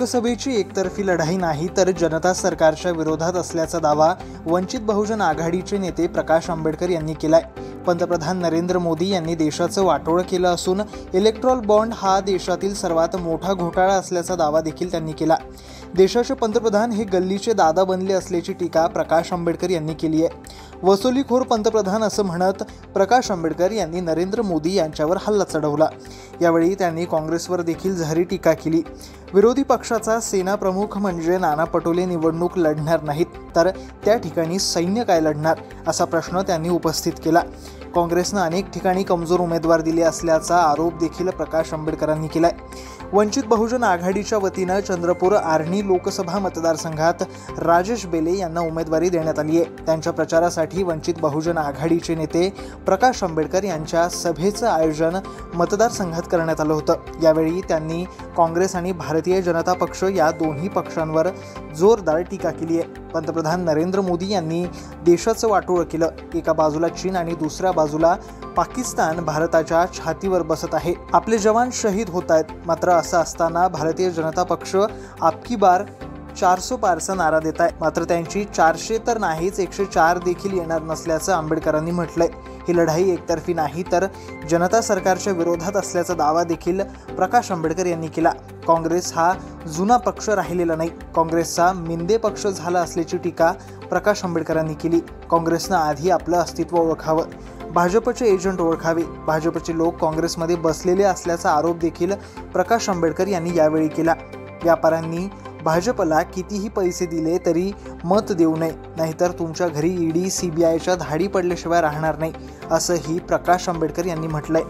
लोकसभेची एकतर्फी लढाई नाही तर जनता सरकारच्या विरोधात असल्याचा दावा वंचित बहुजन आघाडीचे नेते प्रकाश आंबेडकर यांनी केलाय। पंतप्रधान नरेंद्र मोदी यांनी देशाचं वाटोळं केलं असून इलेक्ट्रॉल बॉन्ड हा देशातील सर्वात मोठा घोटाळा असल्याचा दावा देखील त्यांनी केला। देशाचे पंतप्रधान हे गल्लीचे दादा बनले असल्याची टीका प्रकाश आंबेडकर यांनी केली आहे। वसुलीखोर पंतप्रधान असं म्हणत प्रकाश आंबेडकर यांनी नरेंद्र मोदी यांच्यावर हल्ला चढवला। यावेळी त्यांनी काँग्रेसवर देखील झारी टीका केली। विरोधी पक्षाचा सेना प्रमुख म्हणजे नाना पटोले निवडणूक लढणार नाहीत तर त्या ठिकाणी सैन्य काय लढणार असा प्रश्न त्यांनी उपस्थित केला। काँग्रेसनं अनेक ठिकाणी कमजोर उमेदवार दिले असल्याचा आरोप देखील प्रकाश आंबेडकरांनी केलाय। वंचित बहुजन आघाडीच्या वतीनं चंद्रपूर आर्णी लोकसभा मतदारसंघात राजेश बेले यांना उमेदवारी देण्यात आली आहे। त्यांच्या प्रचारासाठी वंचित बहुजन आघाडीचे नेते प्रकाश आंबेडकर यांच्या सभेचं आयोजन मतदारसंघात करण्यात आलं होतं। यावेळी त्यांनी काँग्रेस आणि भारतीय जनता पक्ष या दोन्ही पक्षांवर जोरदार टीका केली आहे। पंतप्रधान नरेंद्र मोदी यांनी देशाचं वाटोळं केलं। एका बाजूला चीन आणि दुसऱ्या बाजूला पाकिस्तान भारताच्या छातीवर बसत आहे। आपले जवान शहीद होत आहेत। मात्र असं असताना भारतीय जनता पक्ष आपकी बार 400 पारचा नारा देत आहे। मात्र त्यांची 400 तर नाहीच 104 देखील येणार नसल्याचं आंबेडकरांनी म्हटलंय। ही लढाई एकतर्फी नाही तर जनता सरकारच्या विरोधात असल्याचा दावा देखील प्रकाश आंबेडकर यांनी केला। काँग्रेस हा जुना पक्ष राहिलेला नाही, काँग्रेसचा मिंदे पक्ष झाला असल्याची टीका प्रकाश आंबेडकरांनी केली। काँग्रेसनं आधी आपलं अस्तित्व ओळखावं, भाजपचे एजंट ओळखावे, भाजपचे लोक काँग्रेसमध्ये बसलेले असल्याचा आरोप देखील प्रकाश आंबेडकर यांनी यावेळी केला। व्यापाऱ्यांनी भाजपला कितीही पैसे दिले तरी मत देऊ नये, नाहीतर तुमच्या घरी ईडी CBIच्या धाडी पडल्याशिवाय राहणार नाही असंही प्रकाश आंबेडकर यांनी म्हटलंय।